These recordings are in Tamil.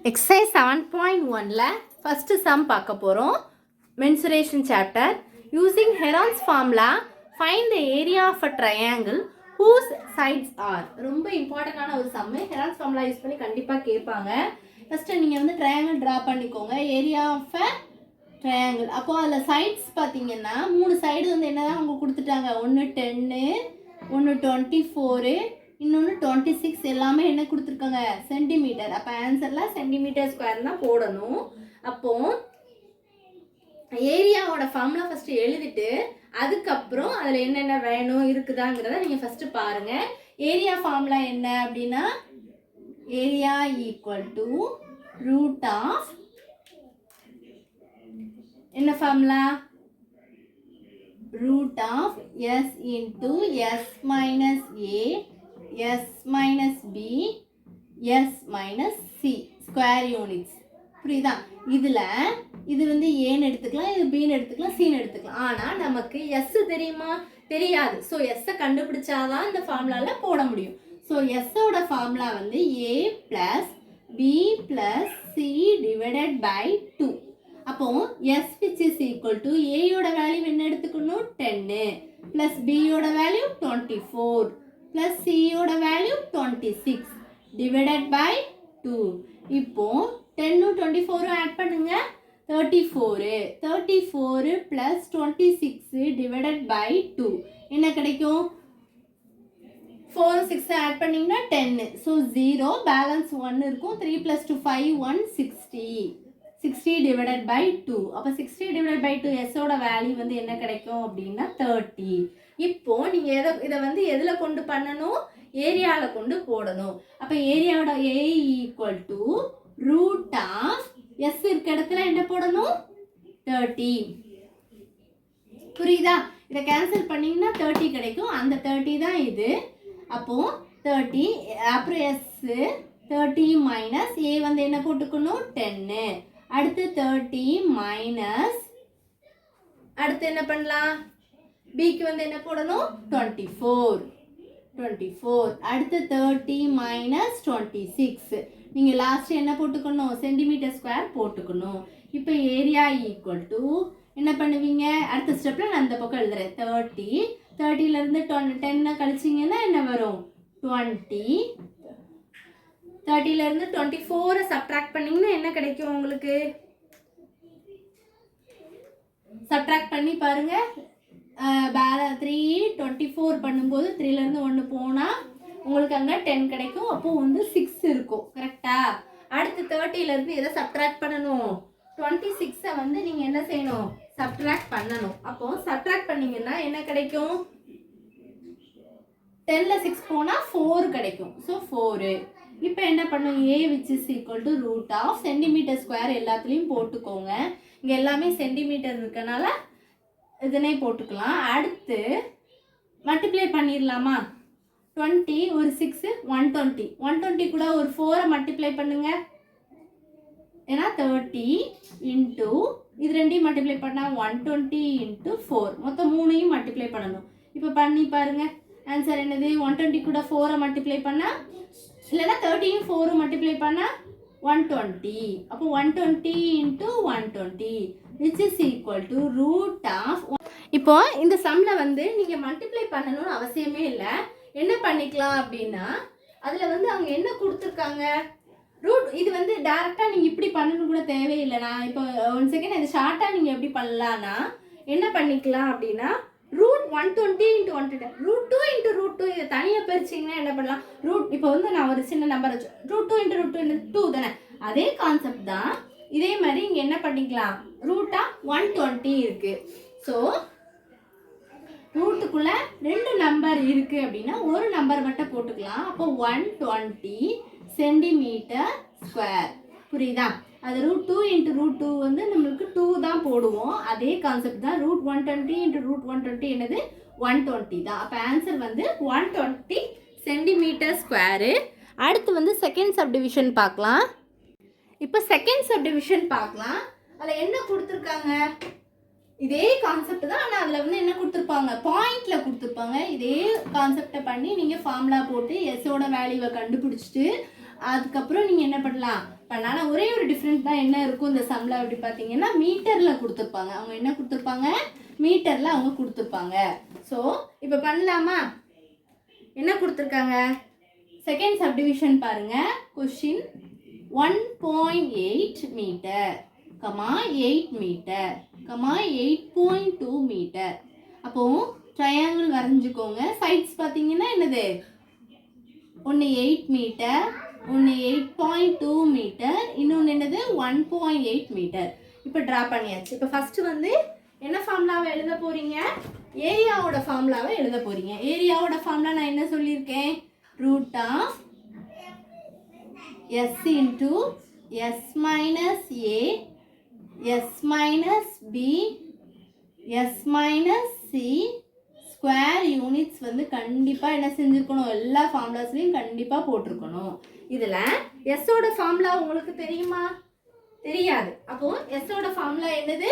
Exercise 7.1ல first sum பார்க்க போகிறோம். Mensuration chapter. Using Heron's formula, find the area of a triangle whose sides are. ரொம்ப இம்பார்ட்டண்டான ஒரு sum. Heron's formula யூஸ் பண்ணி கண்டிப்பாக கேட்பாங்க. ஃபஸ்ட்டு நீங்கள் வந்து ட்ரையாங்கிள் ட்ரா பண்ணிக்கோங்க. Area of a triangle. அப்போது அதில் சைட்ஸ் பார்த்தீங்கன்னா 3 சைடு வந்து என்ன தான் உங்களுக்கு கொடுத்துட்டாங்க. ஒன்று 10, ஒன்று 24, இன்னொன்று 26. எல்லாமே என்ன கொடுத்துருக்காங்க, சென்டிமீட்டர். அப்போ ஆன்சரில் சென்டிமீட்டர் ஸ்கொயர் தான் போடணும். அப்போது ஏரியாவோட ஃபார்முலா ஃபஸ்ட்டு எழுதிட்டு அதுக்கப்புறம் அதில் என்னென்ன வேணும் இருக்குதாங்கிறத நீங்கள் ஃபஸ்ட்டு பாருங்கள். ஏரியா ஃபார்முலா என்ன அப்படின்னா, area equal to root of என்ன formula, root of s into s minus a, s minus b, s minus c square units. புரியுதா? இதில் இது வந்து ஏன்னு எடுத்துக்கலாம், இது பின்னு எடுத்துக்கலாம், சின்னு எடுத்துக்கலாம். ஆனால் நமக்கு s தெரியுமா? தெரியாது. ஸோ எஸ்ஸை கண்டுபிடிச்சாதான் இந்த ஃபார்முலாவில் போட முடியும். ஸோ எஸ்ஸோட ஃபார்முலா வந்து a plus b plus c divided by 2. அப்போ s which is equal to a யோட வேல்யூ என்ன எடுத்துக்கணும், 10 plus b யோட வேல்யூ 24 plus c யோட வேல்யூ 26 divided by 2. இப்போ 10 24 ஆட் பண்ணுங்க, 34 plus 26 divided by 2 என்ன கிடைக்கும், 4 6 ஆட் பண்ணிங்கன்னா 10. ஸோ 0 பேலன்ஸ் 1 இருக்கும். 3 plus 2 5 1 60 divided by 2. அப்போ 60 divided by 2 எஸ்ஸோட வேல்யூ வந்து என்ன கிடைக்கும் அப்படின்னா 30. இப்போ நீங்கள் இதை வந்து எதில் கொண்டு பண்ணணும், ஏரியாவில் கொண்டு போடணும். அப்போ ஏரியாவோட A equal to root of S இருக்க இடத்துல என்ன போடணும், 30. புரியுதா? இதை கேன்சல் பண்ணிங்கன்னா 30 கிடைக்கும். அந்த 30 தான் இது. அப்போது 30 அப்புறம் எஸ் 30 மைனஸ் ஏ வந்து என்ன போட்டுக்கணும், 10. அடுத்து 30 மைனஸ் அடுத்து என்ன பண்ணலாம், பிக்கு வந்து என்ன போடணும், 24. அடுத்து 30 மைனஸ் 26. நீங்கள் லாஸ்ட் என்ன போட்டுக்கணும், சென்டிமீட்டர் ஸ்கொயர் போட்டுக்கணும். இப்போ ஏரியா ஈக்குவல் டு என்ன பண்ணுவீங்க, அடுத்த ஸ்டெப்பில் நான் இந்த பக்கம் எழுதுறேன். 30லேருந்து 10 கழிச்சிங்கன்னா என்ன வரும், 20. 30லேருந்து 24 சப்ட்ராக்ட் பண்ணிங்கன்னா என்ன கிடைக்கும் உங்களுக்கு, சப்ட்ராக்ட் பண்ணி பாருங்க. 3 24 பண்ணும்போது 3லேருந்து 1 போனால் உங்களுக்கு அங்கே 10 கிடைக்கும். அப்போ வந்து 6 இருக்கும். கரெக்டா? அடுத்து 30லேருந்து எதை சப்ட்ராக்ட் பண்ணணும், 26 வந்து நீங்கள் என்ன செய்யணும், சப்ட்ராக்ட் பண்ணணும். அப்போ சப்ட்ராக்ட் பண்ணிங்கன்னா என்ன கிடைக்கும், 10ல் 6 போனால் 4 கிடைக்கும். ஸோ 4. இப்போ என்ன பண்ணும், A which is equal to root of centimetre square எல்லாத்துலேயும் போட்டுக்கோங்க. இங்கே எல்லாமே சென்டிமீட்டர் இருக்கனால இதனே போட்டுக்கலாம். அடுத்து மல்டிப்ளை பண்ணிடலாமா, 20 ஒரு 6 120 கூட ஒரு 4 மல்டிப்ளை பண்ணுங்க. ஏன்னா 30 இன்ட்டு இது ரெண்டையும் மல்டிப்ளை பண்ணால் 120 இன்ட்டு 4 மொத்தம் 3ஐயும் மல்டிப்ளை பண்ணணும். இப்போ பண்ணி பாருங்க, ஆன்சர் என்னது, 120 கூட 4 மல்டிப்ளை பண்ணால், இல்லைன்னா 30யும் 4 மல்டிப்ளை பண்ணால் 120. அப்போ 120 into 120 which is equal to root of. இப்போ இந்த சம்மில் வந்து நீங்கள் மல்டிப்ளை பண்ணணும்னு அவசியமே இல்லை. என்ன பண்ணிக்கலாம் அப்படின்னா, அதில் வந்து அவங்க என்ன கொடுத்துருக்காங்க, ரூட். இது வந்து டேரெக்டாக நீங்கள் இப்படி பண்ணணும் கூட தேவையில்லைண்ணா. இப்போ 1 செகண்ட் இது ஷார்ட்டாக நீங்கள் எப்படி பண்ணலான்னா என்ன பண்ணிக்கலாம் அப்படின்னா, root 120 into 120 root 2 into root 2 இதை தனியாக பிரிச்சிங்கன்னா என்ன பண்ணலாம், ரூட். இப்போ வந்து நான் ஒரு சின்ன நம்பர் வச்சு ரூட் 2 இன்ட்டு ரூட் 2 தானே, அதே கான்செப்ட் தான். இதே மாதிரி இங்கே என்ன பண்ணிக்கலாம், ரூட்டாக 120 இருக்குது. ஸோ ரூட்டுக்குள்ளே 2 நம்பர் இருக்குது அப்படின்னா ஒரு நம்பர் மட்டும் போட்டுக்கலாம். அப்போ 120 சென்டிமீட்டர் ஸ்கொயர். புரியுதா? அது ரூட் 2 இன்ட்டு ரூட் 2 வந்து நம்மளுக்கு 2 தான் போடுவோம். அதே கான்செப்ட் தான். ரூட் 120 இன்ட்டு ரூட் 120 என்னது, 120 தான். அப்போ ஆன்சர் வந்து 120 சென்டிமீட்டர் ஸ்கொயரு. அடுத்து வந்து செகண்ட் சப்டிவிஷன் பார்க்கலாம். இப்போ செகண்ட் சப்டிவிஷன் பார்க்கலாம். அதில் என்ன கொடுத்துருக்காங்க, இதே கான்செப்ட் தான். ஆனால் அதில் வந்து என்ன கொடுத்துருப்பாங்க, பாயிண்டில் கொடுத்துருப்பாங்க. இதே கான்செப்டை பண்ணி நீங்கள் ஃபார்முலா போட்டு எஸ்ஸோட வேல்யூவை கண்டுபிடிச்சிட்டு அதுக்கப்புறம் நீங்கள் என்ன பண்ணலாம், பண்ணால் ஒரே ஒரு டிஃப்ரெண்ட் தான் என்ன இருக்கும் இந்த சம்மில் அப்படி பார்த்தீங்கன்னா மீட்டரில் கொடுத்துருப்பாங்க. அவங்க என்ன கொடுத்துருப்பாங்க, மீட்டரில் அவங்க கொடுத்துருப்பாங்க. ஸோ இப்போ பண்ணலாமா? என்ன கொடுத்துருக்காங்க, செகண்ட் சப்டிவிஷன் பாருங்கள். Question 1.8 metre, 8 metre, 8.2 metre. அப்போது ட்ரையாங்கிள் வரைஞ்சிக்கோங்க. சைட்ஸ் பார்த்தீங்கன்னா என்னது, ஒன்று 8 மீட்டர், ஒன்று 8.2 மீட்டர், இன்னொன்று என்னது 1.8 மீட்டர். இப்போ ட்ரா பண்ணியாச்சு. இப்போ ஃபஸ்ட்டு வந்து என்ன ஃபார்முலாவை எழுத போகிறீங்க, ஏரியாவோட ஃபார்முலாவை எழுத போகிறீங்க. ஏரியாவோட ஃபார்முலா நான் என்ன சொல்லியிருக்கேன், root of S into S minus A S minus B S minus C square units வந்து கண்டிப்பாக என்ன செஞ்சுருக்கணும், எல்லா ஃபார்முலாஸ்லையும் கண்டிப்பாக போட்டிருக்கணும். இதில் எஸ்ஸோட ஃபார்முலா உங்களுக்கு தெரியுமா, தெரியாது. அப்போது எஸ்ஸோட ஃபார்முலா என்னது,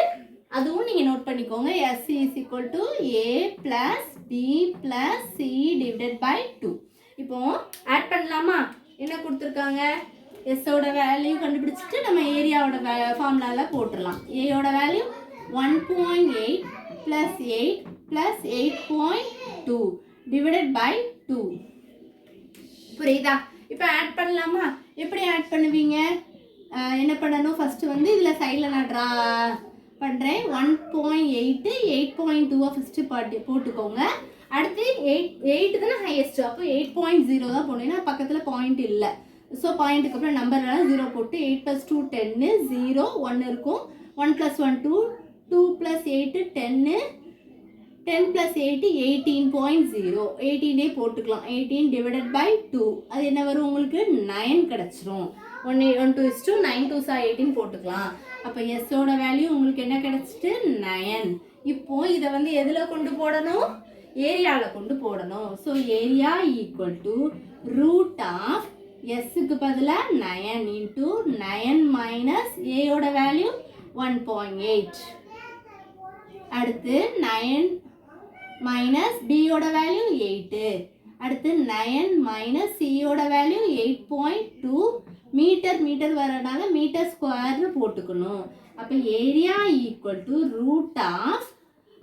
அதுவும் நீங்கள் நோட் பண்ணிக்கோங்க. S is equal to A plus B plus C divided by 2. இப்போ ஆட் பண்ணலாமா? என்ன கொடுத்துருக்காங்க, எஸ்ஸோட வேல்யூ கண்டுபிடிச்சிட்டு நம்ம ஏரியாவோட ஃபார்முலாவில் போட்டுடலாம். ஏயோட value 1.8 plus 8 plus 8.2 divided by 2. புரியுதா? இப்போ ஆட் பண்ணலாமா? எப்படி ஆட் பண்ணுவீங்க, என்ன பண்ணணும், ஃபஸ்ட்டு வந்து இதில் சைடில் நான் ட்ரா பண்ணுறேன். 1.8 8.2 ஃபஸ்ட்டு போட்டுக்கோங்க. அடுத்து 8 தானே ஹையஸ்ட்டு, அப்போ 8.0 தான் போடணும். ஏன்னா பக்கத்தில் பாயிண்ட் இல்லை. ஸோ பாயிண்ட்டுக்கு அப்புறம் நம்பர்லாம் 0 போட்டு 8 + 2 10, 0 1 இருக்கும். 1 + 1 2, 2 + 8 10, 10 + 8 18.0, 18 போட்டுக்கலாம். 18 டிவைடட் பை 2 அது என்ன வரும் உங்களுக்கு, 9 கிடச்சிரும். 1 2 9 2 18 போட்டுக்கலாம். அப்போ எஸ்ஸோட வேல்யூ உங்களுக்கு என்ன கிடச்சிட்டு 9. இப்போது இதை வந்து எதில் கொண்டு போடணும், ஏரியாவில் கொண்டு போடணும். So area equal to root of எஸ்ஸுக்கு பதிலாக 9 இன்ட்டு 9 மைனஸ் ஏயோட வேல்யூ 1.8. அடுத்து 9 மைனஸ் பியோட வேல்யூ 8. அடுத்து 9 மைனஸ் சியோட வேல்யூ 8.2. மீட்டர் வரனால மீட்டர் ஸ்கொயர்னு போட்டுக்கணும். அப்போ area equal to root of,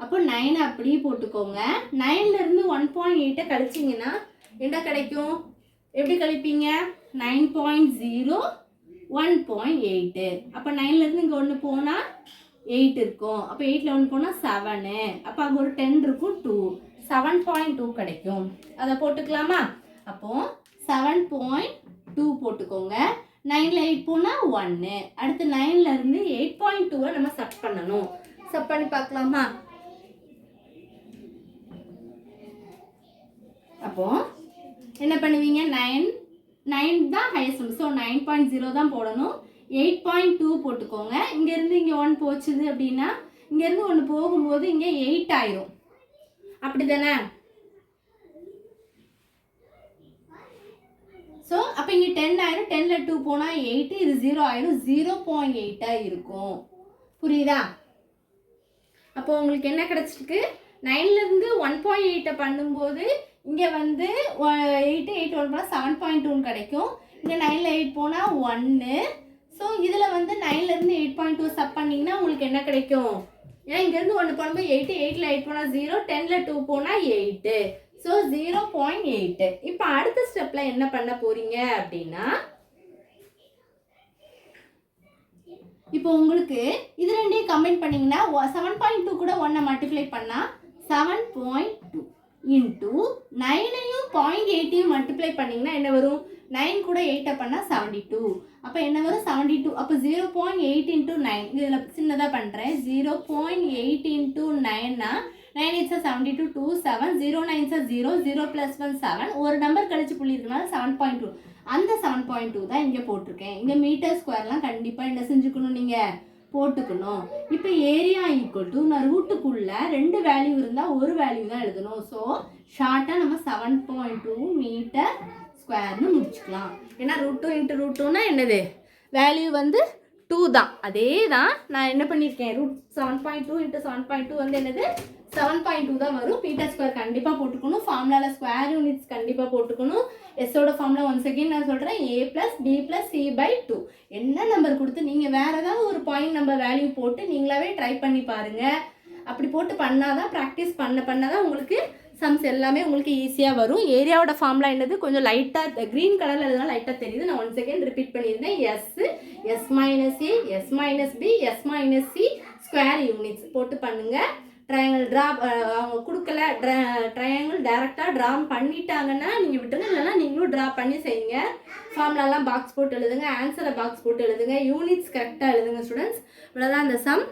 அப்போ 9 அப்படியே போட்டுக்கோங்க. 9லேருந்து 1.8 கழிச்சிங்கன்னா என்ன கிடைக்கும், எப்படி கழிப்பீங்க, 9.0 1.8. அப்போ 9லேருந்து இங்கே 1 போனால் 8 இருக்கும். அப்போ 8ல் 1 போனால் 7. அப்போ அங்கே ஒரு 10 இருக்கும், 2 7.2 கிடைக்கும். அதை போட்டுக்கலாமா? அப்போது 7.2 போட்டுக்கோங்க. 9ல் 8 போனால் 1. அடுத்து 9லேருந்து 8.2 நம்ம சப் பண்ணணும். சப் பண்ணி பார்க்கலாமா? அப்போது என்ன பண்ணுவீங்க, 9 தான் ஹையஸ்ட் நம்பர். ஸோ 9.0 தான் போடணும். 8.2 போட்டுக்கோங்க. இங்கேருந்து இங்கே 1 போச்சுது அப்படின்னா இங்கேருந்து 1 போகும்போது இங்கே 8 ஆயிரும். அப்படி தானே? ஸோ அப்போ இங்கே 10 ஆயிரும். 10ல் 2 போனால் 8, இது 0 ஆயிரும். 0.8 இருக்கும். புரியுதா? அப்போ உங்களுக்கு என்ன கிடச்சிருக்கு, 9லேருந்து 1.8 பண்ணும்போது இங்கே வந்து 8 8 1 போனால் 7.2 கிடைக்கும். இங்கே 9ல் 8 போனால் 1. ஸோ இதில் வந்து 9லேருந்து 8.2 சப் பண்ணிங்கன்னா உங்களுக்கு என்ன கிடைக்கும், ஏன்னா இங்கேருந்து 1 போகும்போது 8, 8ல் 8 போனால் 0, 10ல் 2 போனால் 8. ஸோ 0.8. இப்போ அடுத்த ஸ்டெப்பில் என்ன பண்ண போகிறீங்க அப்படின்னா, இப்போ உங்களுக்கு இது ரெண்டையும் கம்பைன் பண்ணிங்கன்னா 7.2 கூட 1 மல்டிப்ளை பண்ணால் 7.2 இன்ட்டு 9ஐயும் 0.8ஐயும் மல்டிப்ளை பண்ணிங்கன்னா என்ன வரும், 9 கூட 8 பண்ணால் 72. அப்போ என்ன வரும், 72. அப்போ 0.8 இன்ட்டு 9, இதில் சின்னதாக பண்ணுறேன். 0.8 இன்ட்டு 9னா 9 8 72, 2 7, 0 9 0, 0 + 1 7. ஒரு நம்பர் கழிச்சு புள்ளி இருக்கனால 7.2. அந்த 7.2 தான் இங்கே போட்டிருக்கேன். இங்கே மீட்டர் ஸ்கொயர்லாம் கண்டிப்பாக என்ன செஞ்சுக்கணும், நீங்கள் போட்டுக்கணும். இப்போ ஏரியா ஈக்குவல் டு, நான் ரூட்டுக்குள்ளே 2 வேல்யூ இருந்தால் ஒரு வேல்யூ தான் எழுதணும். ஸோ ஷார்ட்டாக நம்ம 7.2 மீட்டர் ஸ்கொயர்னு முடிச்சுக்கலாம். ஏன்னா √2 × √2னா என்னது, வேல்யூ வந்து 2 தான். அதே தான் நான் என்ன பண்ணியிருக்கேன், ரூட் 7.2 இன்ட்டு 7.2 வந்து என்னது 7.2 தான் வரும். பீட்டா ஸ்கொயர் கண்டிப்பாக போட்டுக்கணும். ஃபார்முலாவில் ஸ்கொயர் யூனிட்ஸ் கண்டிப்பாக போட்டுக்கணும். எஸ்ஸோட ஃபார்முலா ஒன்ஸ் அகெயின் நான் சொல்கிறேன், a + b + c/2. என்ன நம்பர் கொடுத்து நீங்கள் வேறு ஏதாவது ஒரு பாயிண்ட் நம்பர் வேல்யூ போட்டு நீங்களாவே ட்ரை பண்ணி பாருங்கள். அப்படி போட்டு பண்ணாதான், ப்ராக்டிஸ் பண்ணாதான் உங்களுக்கு சம்ஸ் எல்லாமே உங்களுக்கு ஈஸியாக வரும். ஏரியாவோட ஃபார்முலா என்னது, கொஞ்சம் லைட்டாக க்ரீன் கலரில் எதுனா லைட்டாக தெரியுது. நான் ஒன்ஸ் அகெயின் ரிப்பீட் பண்ணியிருந்தேன். S minus A, S minus B, S minus C square units போட்டு பண்ணுங்கள். ட்ரையாங்கிள் ட்ரா அவங்க கொடுக்கல, ட்ரையாங்கிள் டேரெக்டாக ட்ரா பண்ணிட்டாங்கன்னா நீங்கள் விட்டுருங்க, இல்லைன்னா நீங்களும் ட்ரா பண்ணி செய்யுங்க. ஃபார்முலாலாம் பாக்ஸ் போட்டு எழுதுங்க, ஆன்சரை பாக்ஸ் போட்டு எழுதுங்க, யூனிட்ஸ் கரெக்டாக எழுதுங்க ஸ்டூடெண்ட்ஸ். இவ்வளோதான் இந்த சம்.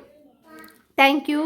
தேங்க்யூ.